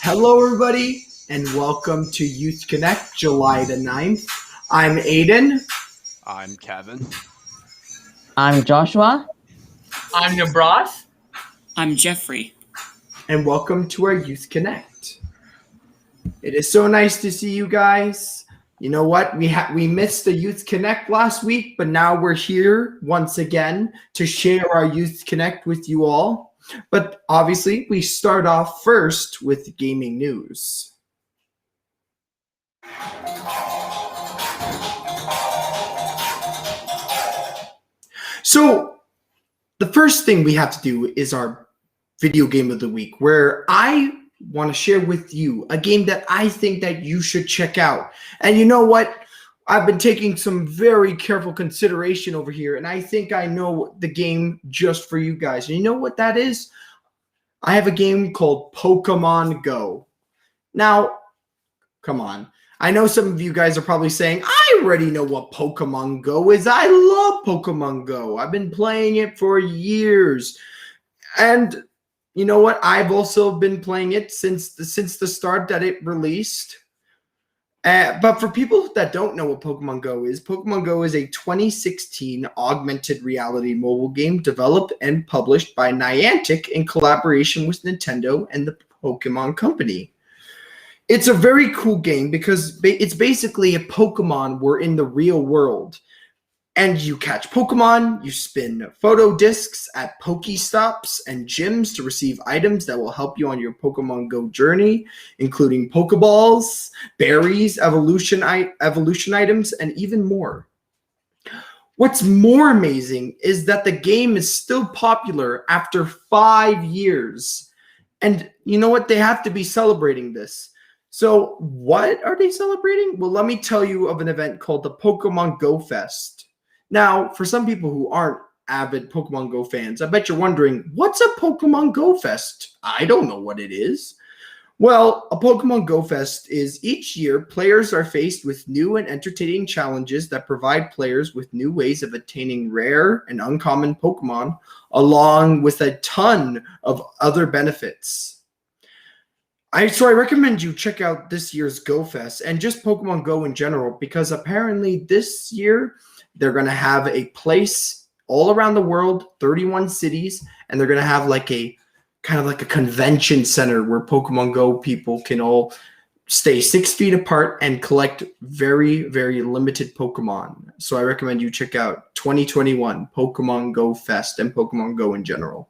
Hello, everybody, and welcome to Youth Connect, July the 9th. I'm Aiden. I'm Kevin. I'm Joshua. I'm Nibras. I'm Jeffrey. And welcome to our Youth Connect. It is so nice to see you guys. You know what? We missed the Youth Connect last week, but now we're here once again to share our Youth Connect with you all. But obviously, we start off first with gaming news. So, the first thing we have to do is our video game of the week, where I want to share with you a game that I think that you should check out. And you know what? I've been taking some very careful consideration over here, and I think I know the game just for you guys. And you know what that is? I have a game called Pokemon Go. Now, come on. I know some of you guys are probably saying, I already know what Pokemon Go is. I love Pokemon Go. I've been playing it for years. And you know what? I've also been playing it since the start that it released. But for people that don't know what Pokemon Go is a 2016 augmented reality mobile game developed and published by Niantic in collaboration with Nintendo and the Pokemon Company. It's a very cool game because it's basically a Pokemon were in the real world. And you catch Pokemon, you spin photo discs at Pokestops and gyms to receive items that will help you on your Pokemon Go journey, including Pokeballs, berries, evolution items, and even more. What's more amazing is that the game is still popular after 5 years. And you know what? They have to be celebrating this. So what are they celebrating? Well, let me tell you of an event called the Pokemon Go Fest. Now, for some people who aren't avid Pokemon Go fans, I bet you're wondering, what's a Pokemon Go Fest? I don't know what it is. Well, a Pokemon Go Fest is each year players are faced with new and entertaining challenges that provide players with new ways of attaining rare and uncommon Pokemon, along with a ton of other benefits. I recommend you check out this year's Go Fest and just Pokemon Go in general, because apparently this year they're going to have a place all around the world, 31 cities, and they're going to have like a kind of like a convention center where Pokemon Go people can all stay 6 feet apart and collect very, very limited Pokemon. So I recommend you check out 2021 Pokemon Go Fest and Pokemon Go in general.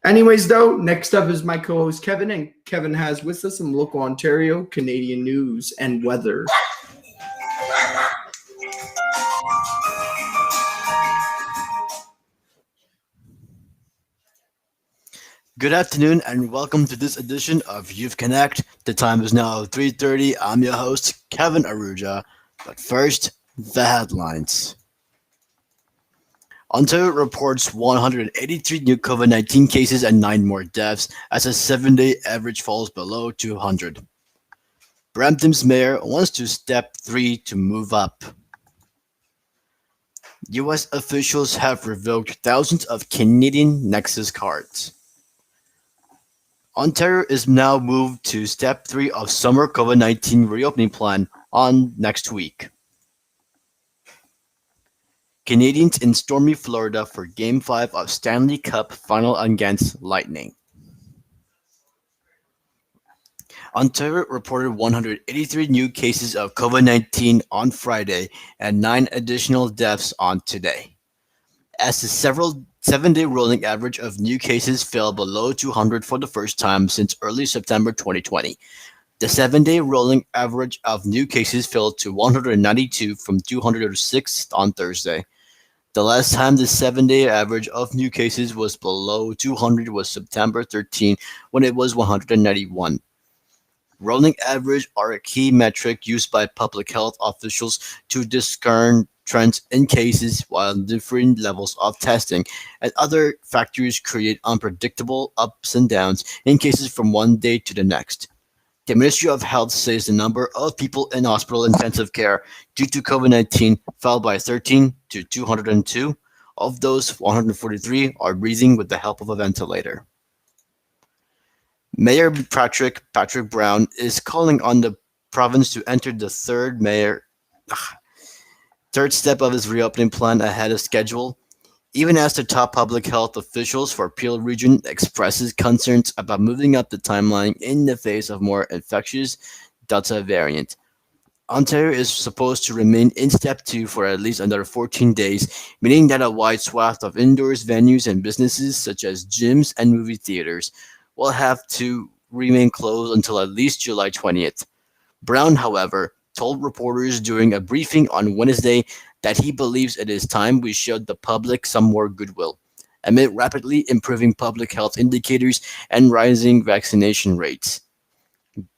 Anyways, though, next up is my co-host Kevin, and Kevin has with us some local Ontario, Canadian news and weather. Good afternoon and welcome to this edition of Youth Connect. The time is now 3:30. I'm your host, Kevin Aruja. But first, the headlines. Ontario reports 183 new COVID-19 cases and 9 more deaths as a 7-day average falls below 200. Brampton's mayor wants to step 3 to move up. U.S. officials have revoked thousands of Canadian Nexus cards. Ontario is now moved to step 3 of summer COVID-19 reopening plan on next week. Canadians in stormy Florida for Game 5 of Stanley Cup final against Lightning. Ontario reported 183 new cases of COVID-19 on Friday and 9 additional deaths on today, as the 7-day rolling average of new cases fell below 200 for the first time since early September 2020. The 7-day rolling average of new cases fell to 192 from 206 on Thursday. The last time the 7-day average of new cases was below 200 was September 13, when it was 191. Rolling average are a key metric used by public health officials to discern trends in cases, while differing levels of testing and other factors create unpredictable ups and downs in cases from one day to the next. The Ministry of Health says the number of people in hospital intensive care due to COVID-19 fell by 13 to 202. Of those, 143 are breathing with the help of a ventilator. Mayor Patrick Brown is calling on the province to enter the third step of his reopening plan ahead of schedule, even as the top public health officials for Peel Region expresses concerns about moving up the timeline in the face of more infectious Delta variant. Ontario is supposed to remain in step 2 for at least another 14 days, meaning that a wide swath of indoors venues and businesses such as gyms and movie theaters will have to remain closed until at least July 20th. Brown, however, told reporters during a briefing on Wednesday that he believes it is time we showed the public some more goodwill, amid rapidly improving public health indicators and rising vaccination rates.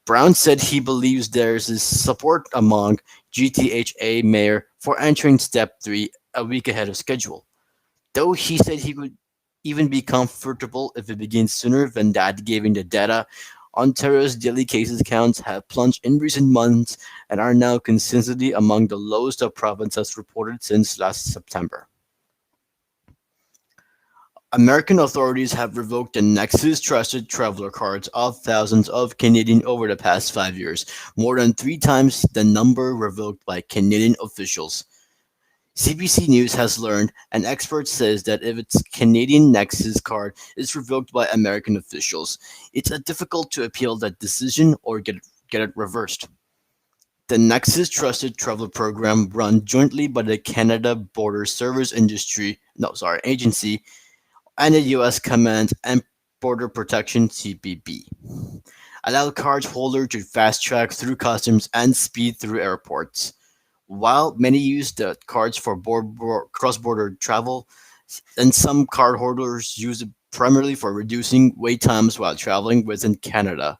Brown said he believes there is support among GTHA mayor for entering step 3 a week ahead of schedule, though he said he would even be comfortable if it begins sooner than that given the data. Ontario's daily cases counts have plunged in recent months and are now consistently among the lowest the province has reported since last September. American authorities have revoked the Nexus Trusted Traveler cards of thousands of Canadians over the past 5 years, more than 3 times the number revoked by Canadian officials. CBC News has learned, an expert says that if its Canadian Nexus card is revoked by American officials, it's difficult to appeal that decision or get it reversed. The Nexus Trusted Traveler program, run jointly by the Canada Border Service Agency and the U.S. Command and Border Protection (CBP), allow card holders to fast track through customs and speed through airports. While many use the cards for cross-border travel, and some cardholders use it primarily for reducing wait times while traveling within Canada.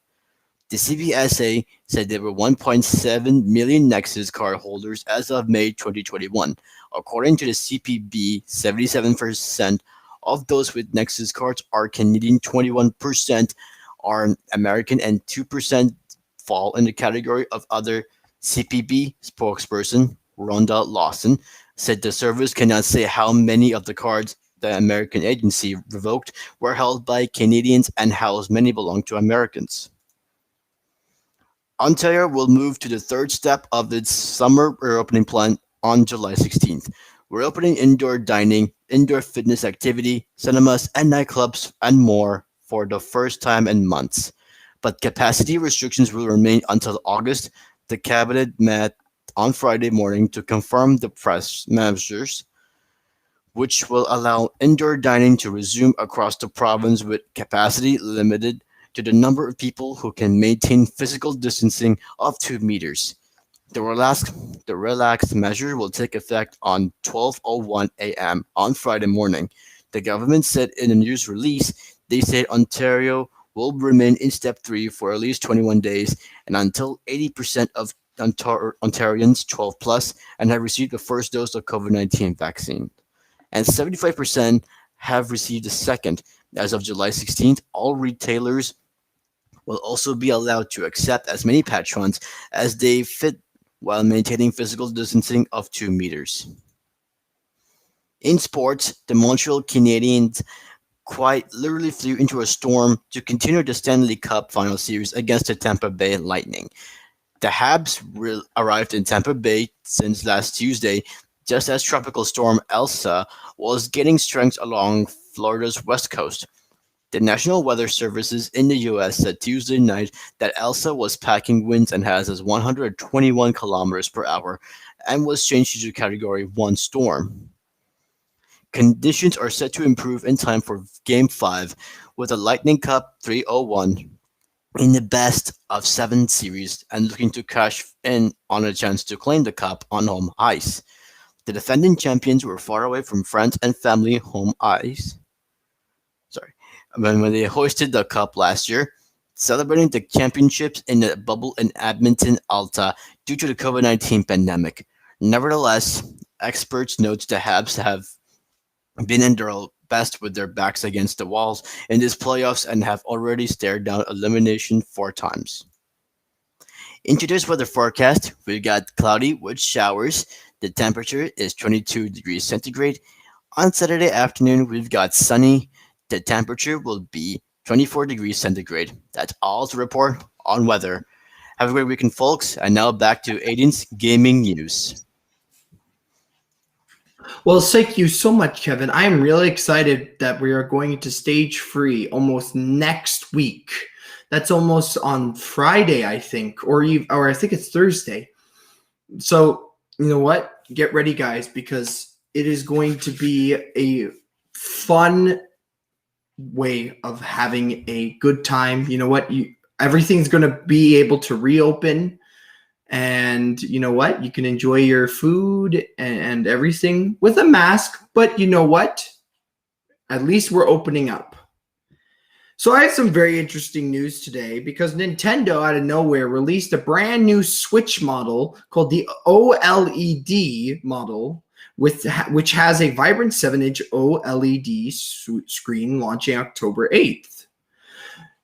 The CBSA said there were 1.7 million Nexus card holders as of May 2021. According to the CPB, 77% of those with Nexus cards are Canadian, 21% are American, and 2% fall in the category of other. CPB spokesperson Rhonda Lawson said the service cannot say how many of the cards the American agency revoked were held by Canadians and how many belong to Americans. Ontario will move to the third step of its summer reopening plan on July 16th. We're opening indoor dining, indoor fitness activity, cinemas, and nightclubs, and more for the first time in months. But capacity restrictions will remain until August. The cabinet met on Friday morning to confirm the press measures, which will allow indoor dining to resume across the province with capacity limited to the number of people who can maintain physical distancing of 2 meters. The relaxed measure will take effect on 12:01 a.m. on Friday morning. The government said in a news release, they said Ontario will remain in step 3 for at least 21 days and until 80% of Ontarians 12 plus and have received the first dose of COVID-19 vaccine, and 75% have received the second. As of July 16th, all retailers will also be allowed to accept as many patrons as they fit while maintaining physical distancing of 2 meters. In sports, the Montreal Canadiens quite literally flew into a storm to continue the Stanley Cup final series against the Tampa Bay Lightning. The Habs arrived in Tampa Bay since last Tuesday, just as Tropical Storm Elsa was gaining strength along Florida's west coast. The National Weather Services in the U.S. said Tuesday night that Elsa was packing winds and has 121 kilometers per hour and was changed to Category 1 storm. Conditions are set to improve in time for Game 5 with the Lightning Cup 301 in the best of 7 series and looking to cash in on a chance to claim the cup on home ice. The defending champions were far away from friends and family home ice. When they hoisted the cup last year, celebrating the championships in the bubble in Edmonton, Alta due to the COVID-19 pandemic. Nevertheless, experts note the Habs have been in their best with their backs against the walls in these playoffs and have already stared down elimination 4 times. In today's weather forecast, we've got cloudy with showers. The temperature is 22 degrees centigrade. On Saturday afternoon, we've got sunny. The temperature will be 24 degrees centigrade. That's all to report on weather. Have a great weekend, folks. And now back to Aiden's gaming news. Well, thank you so much, Kevin. I am really excited that we are going to stage free almost next week. That's almost on Friday, I think, or I think it's Thursday. So, you know what? Get ready, guys, because it is going to be a fun way of having a good time. You know what? Everything's going to be able to reopen. And you know what? You can enjoy your food and everything with a mask. But you know what? At least we're opening up. So I have some very interesting news today because Nintendo out of nowhere released a brand new Switch model called the OLED model, which has a vibrant 7-inch OLED screen launching October 8th.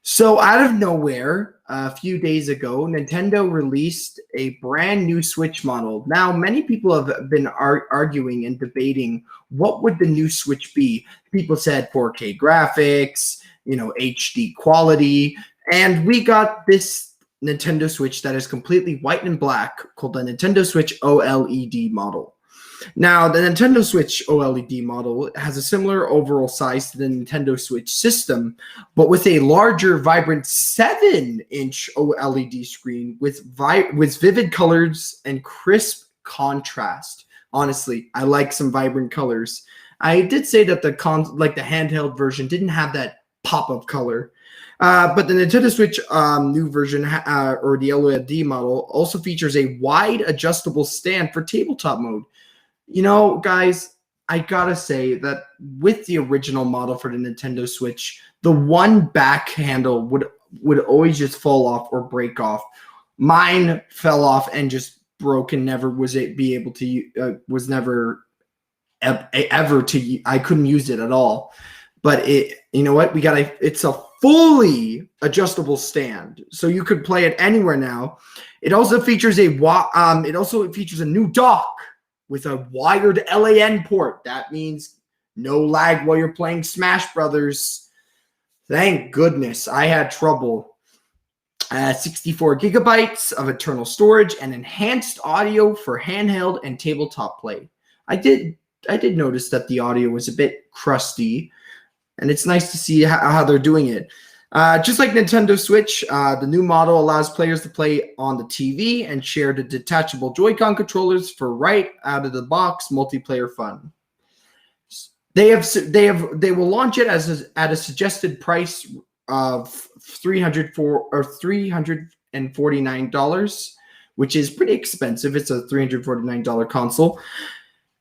So out of nowhere, a few days ago, Nintendo released a brand new Switch model. Now, many people have been arguing and debating what would the new Switch be. People said 4K graphics, HD quality, and we got this Nintendo Switch that is completely white and black called the Nintendo Switch OLED model. Now, the Nintendo Switch OLED model has a similar overall size to the Nintendo Switch system, but with a larger, vibrant 7-inch OLED screen with vivid colors and crisp contrast. Honestly, I like some vibrant colors. I did say that the handheld version didn't have that pop of color. But the Nintendo Switch new version, or the OLED model, also features a wide adjustable stand for tabletop mode. Guys, I gotta say that with the original model for the Nintendo Switch, the one back handle would always just fall off or break off. Mine fell off and just broke and never was able to I couldn't use it at all. But it's a fully adjustable stand, so you could play it anywhere now. It also features a new dock with a wired LAN port. That means no lag while you're playing Smash Brothers. Thank goodness. I had trouble. 64 gigabytes of internal storage and enhanced audio for handheld and tabletop play. I did notice that the audio was a bit crusty, and it's nice to see how they're doing it. Just like Nintendo Switch, the new model allows players to play on the TV and share the detachable Joy-Con controllers for right out of the box multiplayer fun. They will launch it at a suggested price of $349, which is pretty expensive. It's a $349 console.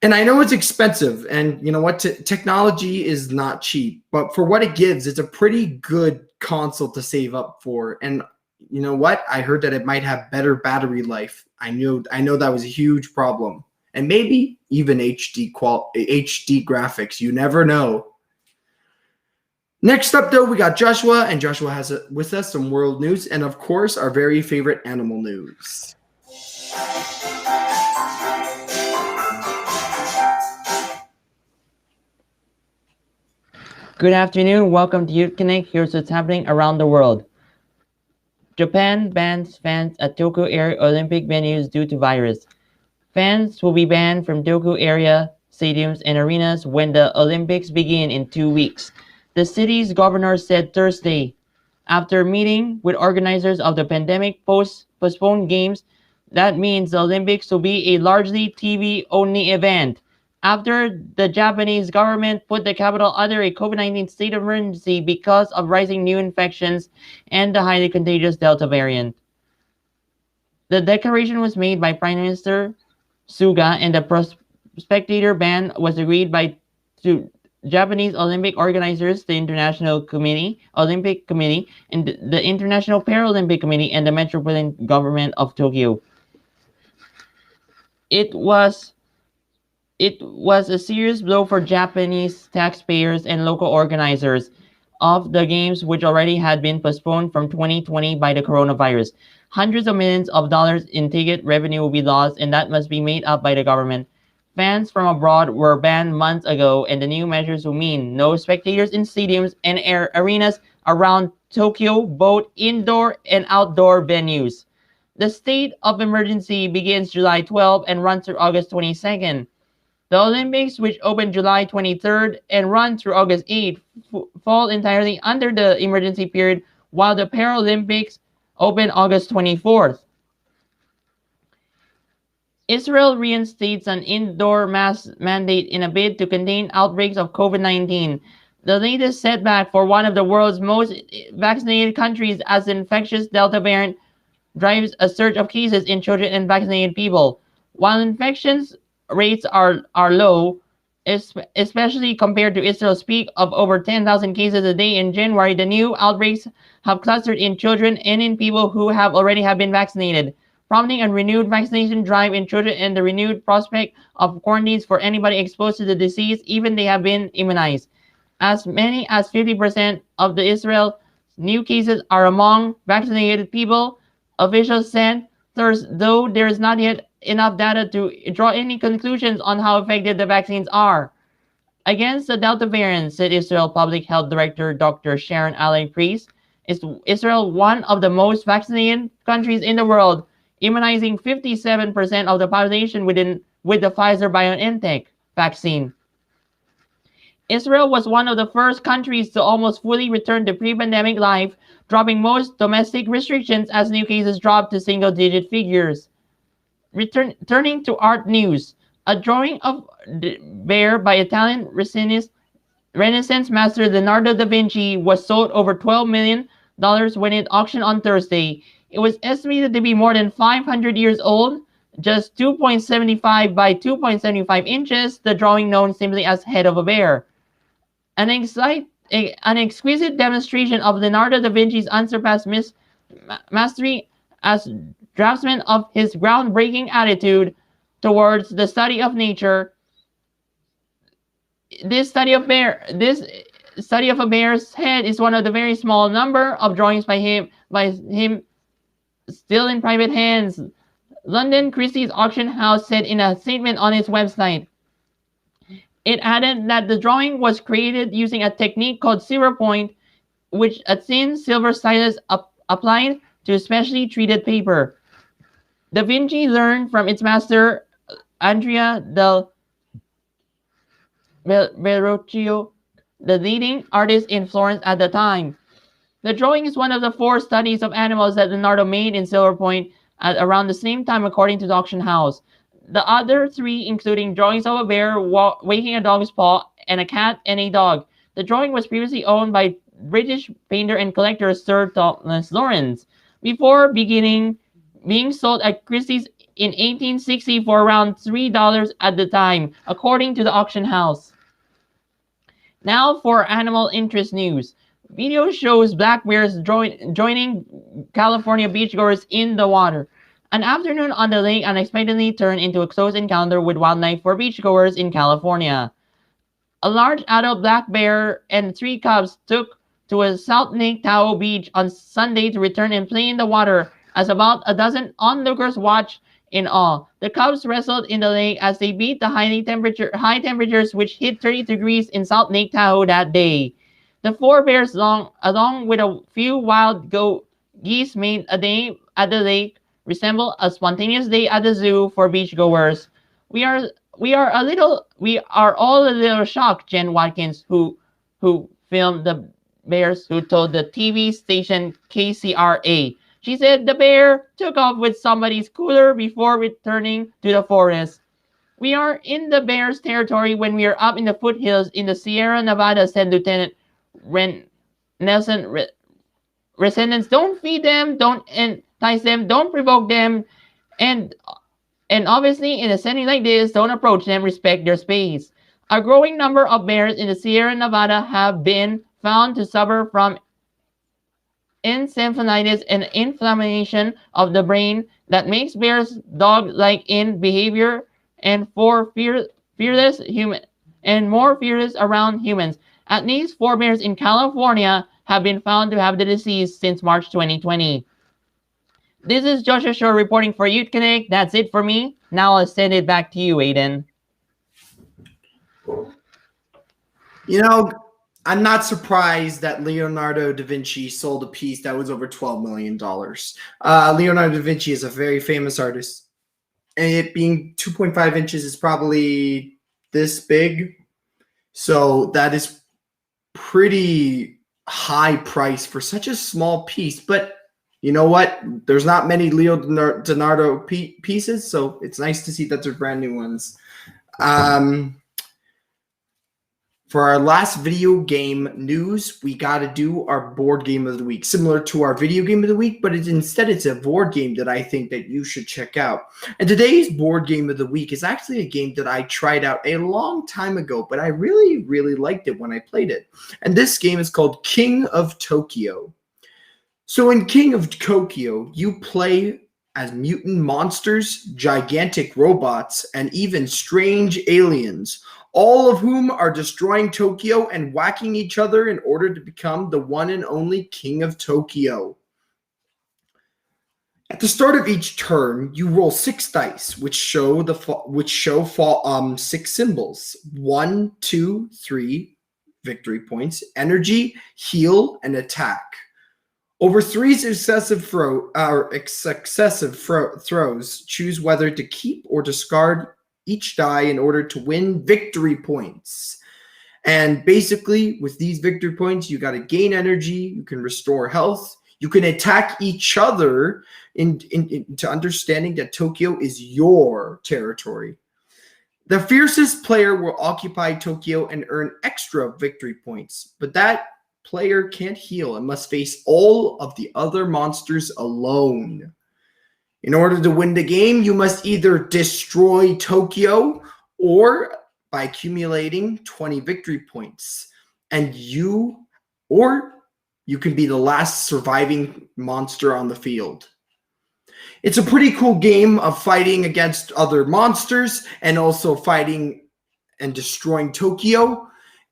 And I know it's expensive, and you know what? Technology is not cheap, but for what it gives, it's a pretty good console to save up for. And you know what? I heard that it might have better battery life. I know that was a huge problem, and maybe even HD graphics. You never know. Next up, though, we got Joshua, and Joshua has with us some world news, and of course, our very favorite animal news. Good afternoon. Welcome to Youth Connect. Here's what's happening around the world. Japan bans fans at Tokyo area Olympic venues due to virus. Fans will be banned from Tokyo area stadiums and arenas when the Olympics begin in 2 weeks. The city's governor said Thursday, after meeting with organizers of the pandemic postponed games. That means the Olympics will be a largely TV-only event. After the Japanese government put the capital under a COVID-19 state of emergency because of rising new infections and the highly contagious Delta variant. The declaration was made by Prime Minister Suga, and the spectator ban was agreed by two Japanese Olympic organizers, the International Olympic Committee, and the International Paralympic Committee, and the Metropolitan Government of Tokyo. It was a serious blow for Japanese taxpayers and local organizers of the games, which already had been postponed from 2020 by the coronavirus. Hundreds of millions of dollars in ticket revenue will be lost, and that must be made up by the government. Fans from abroad were banned months ago, and the new measures will mean no spectators in stadiums and arenas around Tokyo, both indoor and outdoor venues. The state of emergency begins July 12 and runs through August 22nd. The Olympics, which opened July 23rd and run through August 8th, fall entirely under the emergency period, while the Paralympics open August 24th. Israel reinstates an indoor mask mandate in a bid to contain outbreaks of COVID-19, the latest setback for one of the world's most vaccinated countries, as the infectious Delta variant drives a surge of cases in children and vaccinated people. While infections rates are low, especially compared to Israel's peak of over 10,000 cases a day in January, the new outbreaks have clustered in children and in people who have already been vaccinated, prompting a renewed vaccination drive in children and the renewed prospect of quarantines for anybody exposed to the disease, even they have been immunized. As many as 50% of the Israel new cases are among vaccinated people, officials said, though there is not yet enough data to draw any conclusions on how effective the vaccines are. Against the Delta variant, said Israel Public Health Director Dr. Sharon Allen-Priest, is Israel one of the most vaccinated countries in the world, immunizing 57% of the population with the Pfizer-BioNTech vaccine. Israel was one of the first countries to almost fully return to pre-pandemic life, dropping most domestic restrictions as new cases dropped to single-digit figures. Turning to art news, a drawing of the bear by Italian Renaissance master Leonardo da Vinci was sold over $12 million when it auctioned on Thursday. It was estimated to be more than 500 years old, just 2.75 by 2.75 inches, the drawing known simply as Head of a Bear. An exquisite demonstration of Leonardo da Vinci's unsurpassed mastery as draftsman of his groundbreaking attitude towards the study of nature. This study of a bear's head is one of the very small number of drawings by him still in private hands, London Christie's auction house said in a statement on its website. It added that the drawing was created using a technique called silver point, which a thin silver stylus applied to specially treated paper. Da Vinci learned from its master, Andrea del Verrocchio, the leading artist in Florence at the time. The drawing is one of the 4 studies of animals that Leonardo made in silver point at around the same time, according to the auction house. The other 3, including drawings of a bear wagging a dog's paw, and a cat and a dog. The drawing was previously owned by British painter and collector Sir Thomas Lawrence, before being sold at Christie's in 1860 for around $3 at the time, according to the auction house. Now for animal interest news. Video shows black bears joining California beachgoers in the water. An afternoon on the lake unexpectedly turned into a close encounter with wildlife for beachgoers in California. A large adult black bear and 3 cubs took to a South Lake Tahoe beach on Sunday to return and play in the water as about a dozen onlookers watched in awe. The cubs wrestled in the lake as they beat the high temperatures which hit 30 degrees in South Lake Tahoe that day. The 4 bears, along with a few wild geese, made a day at the lake resemble a spontaneous day at the zoo for beachgoers. We are all a little shocked, Jen Watkins, who filmed the bears, who told the TV station KCRA. She said the bear took off with somebody's cooler before returning to the forest. We are in the bear's territory when we are up in the foothills in the Sierra Nevada, said Lieutenant Nelson. Residents, don't feed them, don't entice them, don't provoke them, and obviously in a setting like this, don't approach them, respect their space. A growing number of bears in the Sierra Nevada have been found to suffer from encephalitis, an inflammation of the brain that makes bears dog-like in behavior and fearless around humans. At least 4 bears in California have been found to have the disease since March 2020. This is Joshua Shore reporting for Youth Connect. That's it for me. Now I'll send it back to you, Aiden. You know, I'm not surprised that Leonardo da Vinci sold a piece that was over $12 million. Leonardo da Vinci is a very famous artist. And it being 2.5 inches is probably this big. So that is pretty high price for such a small piece. But you know what? There's not many Leonardo pieces, so it's nice to see that they're brand new ones. For our last video game news, we got to do our board game of the week, similar to our video game of the week, but instead it's a board game that I think that you should check out. And today's board game of the week is actually a game that I tried out a long time ago, but I really, really liked it when I played it. And this game is called King of Tokyo. So in King of Tokyo, you play as mutant monsters, gigantic robots, and even strange aliens, all of whom are destroying Tokyo and whacking each other in order to become the one and only King of Tokyo. At the start of each turn, you roll 6 dice, which show 6 symbols: 1, 2, 3 victory points, energy, heal, and attack. Over 3 successive throws, choose whether to keep or discard each die in order to win victory points. And basically, with these victory points, you got to gain energy, you can restore health, you can attack each other into understanding that Tokyo is your territory. The fiercest player will occupy Tokyo and earn extra victory points, but that player can't heal and must face all of the other monsters alone. In order to win the game, you must either destroy Tokyo or by accumulating 20 victory points. And you can be the last surviving monster on the field. It's a pretty cool game of fighting against other monsters and also fighting and destroying Tokyo.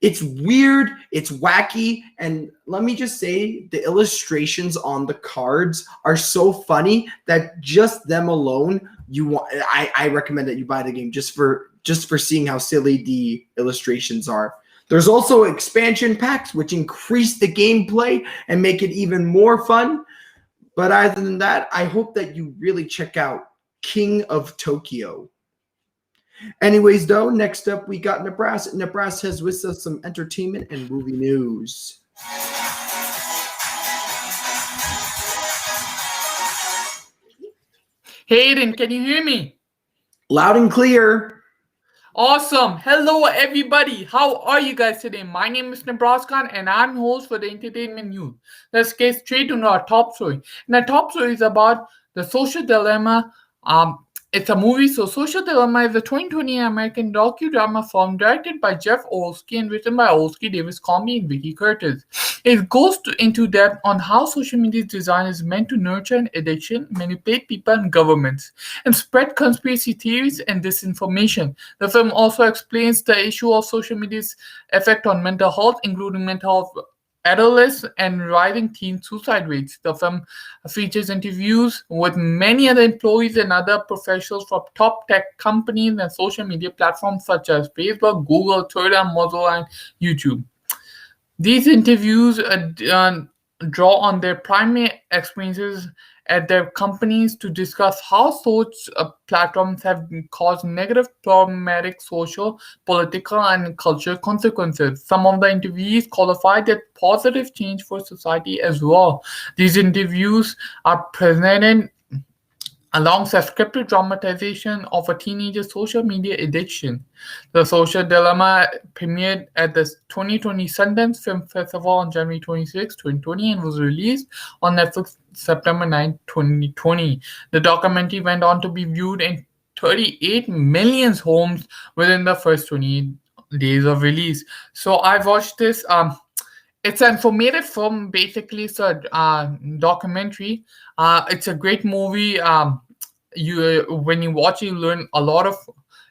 It's weird, it's wacky, and let me just say the illustrations on the cards are so funny that just them alone, I recommend that you buy the game just for seeing how silly the illustrations are. There's also expansion packs which increase the gameplay and make it even more fun. But other than that, I hope that you really check out King of Tokyo. Anyways, though, next up we got Nibras. Nibras has with us some entertainment and movie news. Hayden, can you hear me? Loud and clear. Awesome. Hello, everybody. How are you guys today? My name is Nibras Khan, and I'm host for the entertainment news. Let's get straight into our top story. And our top story is about the Social Dilemma. It's a movie. So Social Dilemma is a 2020 American docudrama film directed by Jeff Olsky and written by Olsky, Davis Comby, and Vicky Curtis. It goes into depth on how social media's design is meant to nurture an addiction, manipulate people and governments, and spread conspiracy theories and disinformation. The film also explains the issue of social media's effect on mental health, including mental health adolescents and rising teen suicide rates. The film features interviews with many other employees and other professionals from top tech companies and social media platforms such as Facebook, Google, Twitter, Mozilla, and YouTube. These interviews draw on their primary experiences at their companies to discuss how such platforms have caused negative, problematic social, political, and cultural consequences. Some of the interviewees qualified as positive change for society as well. These interviews are presented alongside scripted dramatization of a teenager's social media addiction. The Social Dilemma premiered at the 2020 Sundance Film Festival on January 26, 2020 and was released on Netflix September 9, 2020. The documentary went on to be viewed in 38 million homes within the first 28 days of release. So I watched this. It's an informative film, basically. It's a documentary. It's a great movie. When you watch it, you learn a lot of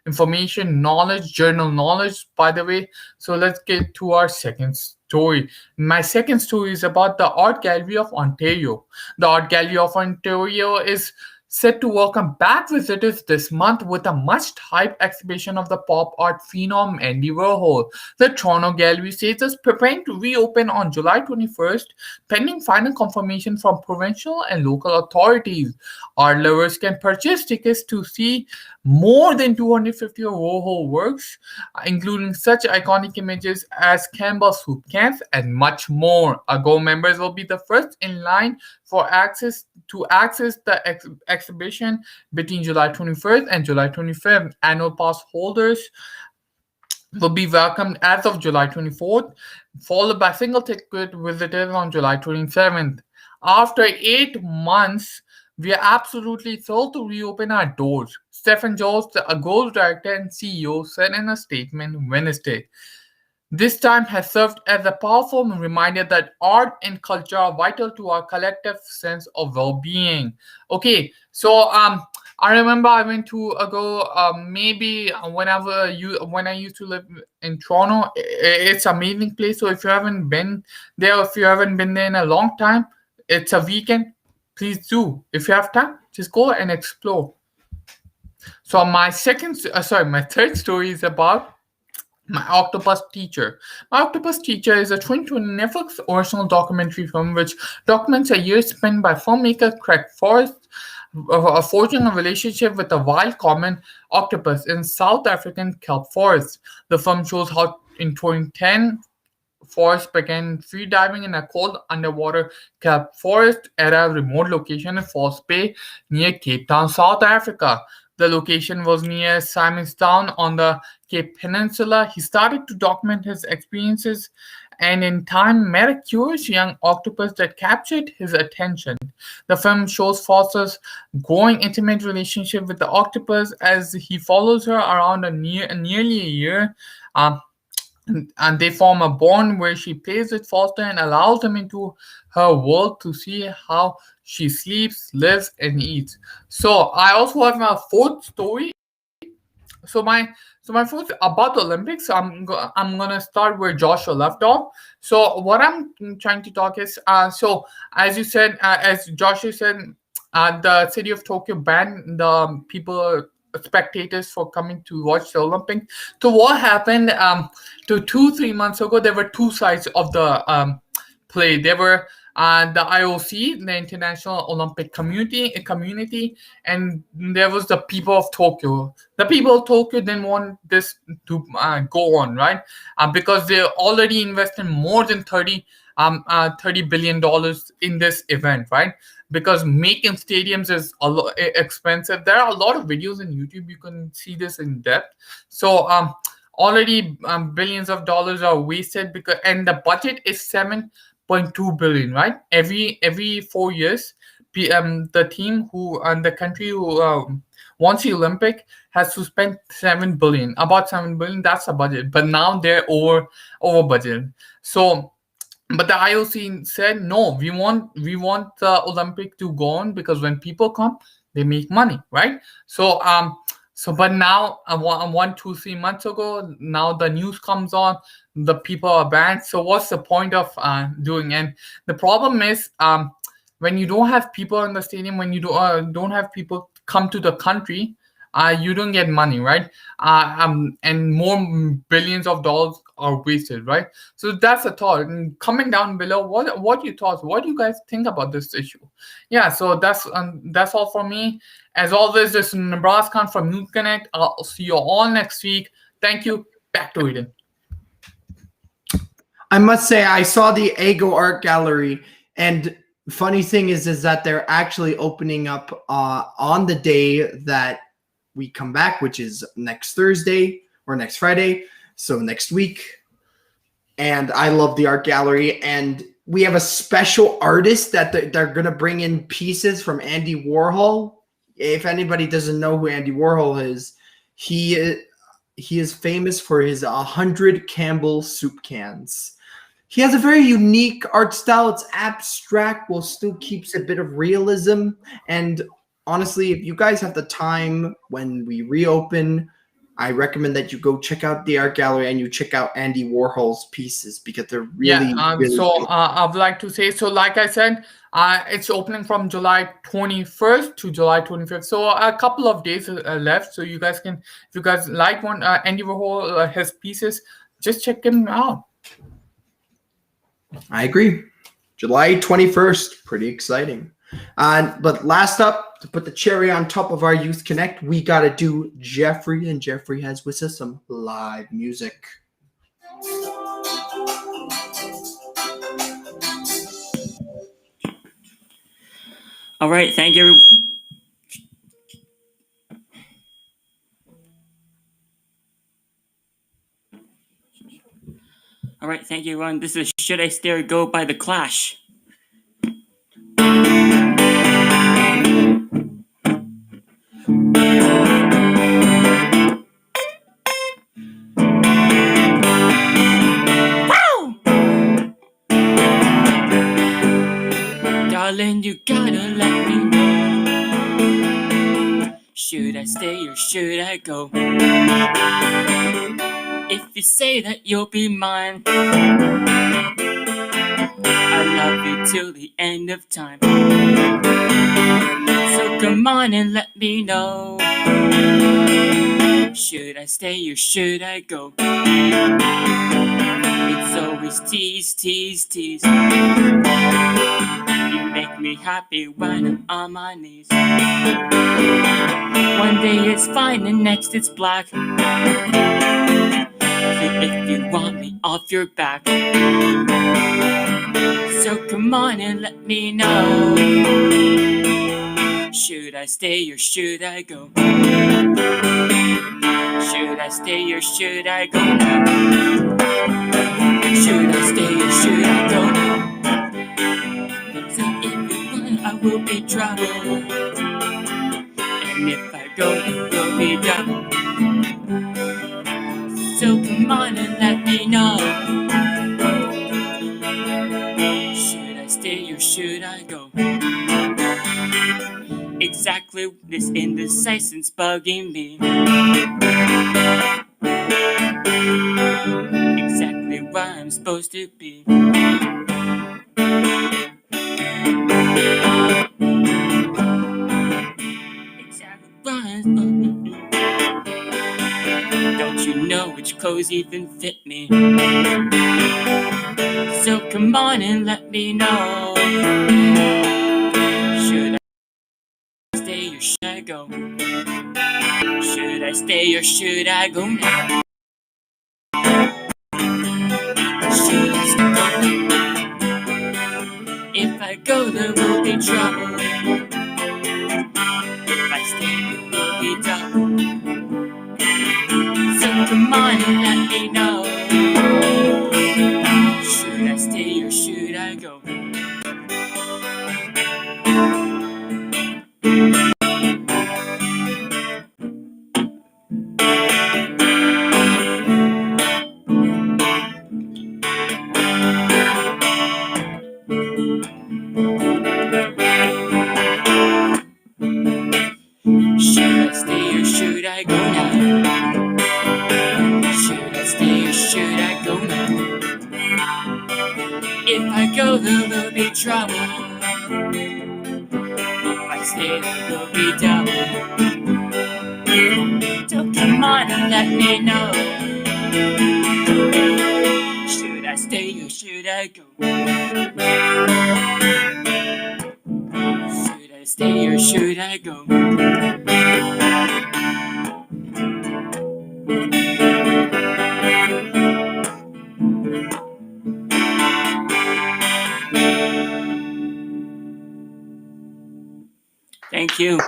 information, knowledge, journal knowledge, by the way. So let's get to our second story. My second story is about the Art Gallery of Ontario. The Art Gallery of Ontario is set to welcome back visitors this month with a much-hyped exhibition of the pop art phenom Andy Warhol. The Toronto Gallery says it's preparing to reopen on July 21st, pending final confirmation from provincial and local authorities. Art lovers can purchase tickets to see more than 250 of Warhol works, including such iconic images as Campbell soup cans and much more. Go members will be the first in line for access the exhibition between July 21st and July 25th. Annual pass holders will be welcomed as of July 24th, followed by single ticket visitors on July 27th. After 8 months, we are absolutely thrilled to reopen our doors, Stephen Jones, the Gold Director and CEO, said in a statement Wednesday. This time has served as a powerful reminder that art and culture are vital to our collective sense of well-being. Okay, so I remember I went to maybe when I used to live in Toronto. It's an amazing place. So if you haven't been there, if you haven't been there in a long time, it's a weekend. Please do. If you have time, just go and explore. So my third story is about My Octopus Teacher. My Octopus Teacher is a 2020 Netflix original documentary film which documents a year spent by filmmaker Craig Forrest forging a relationship with a wild common octopus in South African kelp forest. The film shows how in 2010 Forrest began freediving in a cold underwater kelp forest at a remote location in False Bay near Cape Town, South Africa. The location was near Simonstown on the Cape Peninsula. He started to document his experiences and in time met a curious young octopus that captured his attention. The film shows Foster's growing intimate relationship with the octopus as he follows her around nearly a year. And they form a bond where she plays with Foster and allows him into her world to see how she sleeps, lives, and eats. So I also have my fourth story. So my fourth about the Olympics. I'm gonna start where Joshua left off. So what I'm trying to talk is so as you said, as Joshua said, the city of Tokyo banned the spectators for coming to watch the Olympics. So what happened? To 2-3 months ago, there were two sides of the play. There were the IOC, the International Olympic Community, and there was the people of Tokyo. The people of Tokyo didn't want this to go on, right? Because they already invested more than $30 billion in this event, right? Because making stadiums is a lot expensive. There are a lot of videos on YouTube. You can see this in depth. So already billions of dollars are wasted and the budget is 7.2 billion, right? Every 4 years, the team and the country who wants the Olympic has to spend about 7 billion. That's the budget, but now they're over budget. So. But the IOC said no. We want the Olympic to go on because when people come, they make money, right? So but now 1-2-3 months ago, now the news comes on, the people are banned. So what's the point of doing? And the problem is when you don't have people in the stadium, when you don't have people come to the country, you don't get money, right? And more billions of dollars are wasted, right? So that's a thought. And comment down below what you thought. What do you guys think about this issue? Yeah, so that's all for me. As always, this is Nibras Khan from Youth Connect. I'll see you all next week. Thank you. Back to Eden. I must say, I saw the Ego Art Gallery, and funny thing is that they're actually opening up on the day that we come back, which is next Thursday or next Friday, so next week. And I love the art gallery, and we have a special artist that they're going to bring in pieces from Andy Warhol. If anybody doesn't know who Andy Warhol is, he is famous for his 100 Campbell soup cans. He has a very unique art style. It's abstract while still keeps a bit of realism. And honestly, if you guys have the time when we reopen, I recommend that you go check out the art gallery and you check out Andy Warhol's pieces because they're really, really good. I would like to say, so like I said, it's opening from July 21st to July 25th. So a couple of days left. So you guys can, if you guys like one Andy Warhol, his pieces, just check him out. I agree. July 21st, pretty exciting. But last up, to put the cherry on top of our Youth Connect, we got to do Jeffrey, and Jeffrey has with us some live music. All right, thank you. All right, thank you, everyone. This is Should I Stay or Go by The Clash. Darling, you gotta let me know. Should I stay or should I go? If you say that you'll be mine, I'll love you till the end of time. So come on and let me know. Should I stay or should I go? It's always tease, tease, tease. You make me happy when I'm on my knees. One day it's fine and next it's black. So if you want me off your back, so come on and let me know. Should I stay or should I go? Should I stay or should I go now? Should I stay or should I go? So if you want, I will be trouble. And if I go, it will be double. So come on and let me know. Should I stay or should I go? Exactly this indecision's bugging me. Exactly where I'm supposed to be. Exactly where I'm supposed to be. Don't you know which clothes even fit me? So come on and let me know. Should I stay or should I go? Should I stay or should I go now? Should I stay or go? If I go, there will be trouble. If I stay, it will be double. So come on and let me know. Should I stay or should I go? Should I stay or should I go now? Should I stay or should I go now? If I go, there will be trouble. If I stay, there will be double. So come on and let me know. Should I stay or should I go? Should I stay or should I go? Thank you.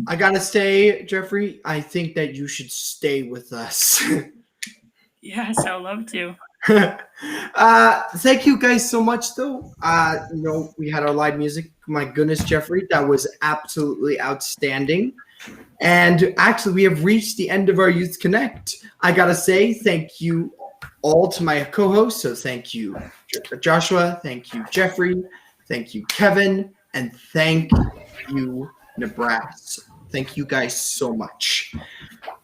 I gotta say, Jeffrey, I think that you should stay with us. Yes, I'd love to. Thank you guys so much, though. We had our live music. My goodness, Jeffrey, that was absolutely outstanding. And actually, we have reached the end of our Youth Connect. I gotta say thank you all to my co-hosts. So thank you, Joshua. Thank you, Jeffrey. Thank you, Kevin. And thank you, Nibras. Thank you guys so much.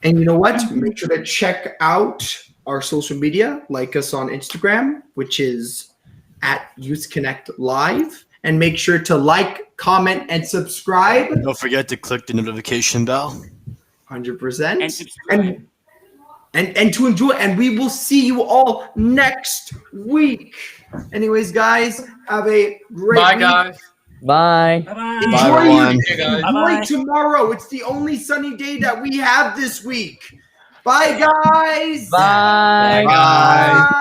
And you know what? Make sure to check out our social media. Like us on Instagram, which is at Youth Connect Live. And make sure to like, comment, and subscribe. Don't forget to click the notification bell. 100%. And subscribe. And to enjoy. And we will see you all next week. Anyways, guys, have a great Bye, week. guys. Bye. Bye-bye. Enjoy, Bye, everyone. Okay, guys. Bye-bye. tomorrow. It's the only sunny day that we have this week. Bye, guys. Bye. Bye.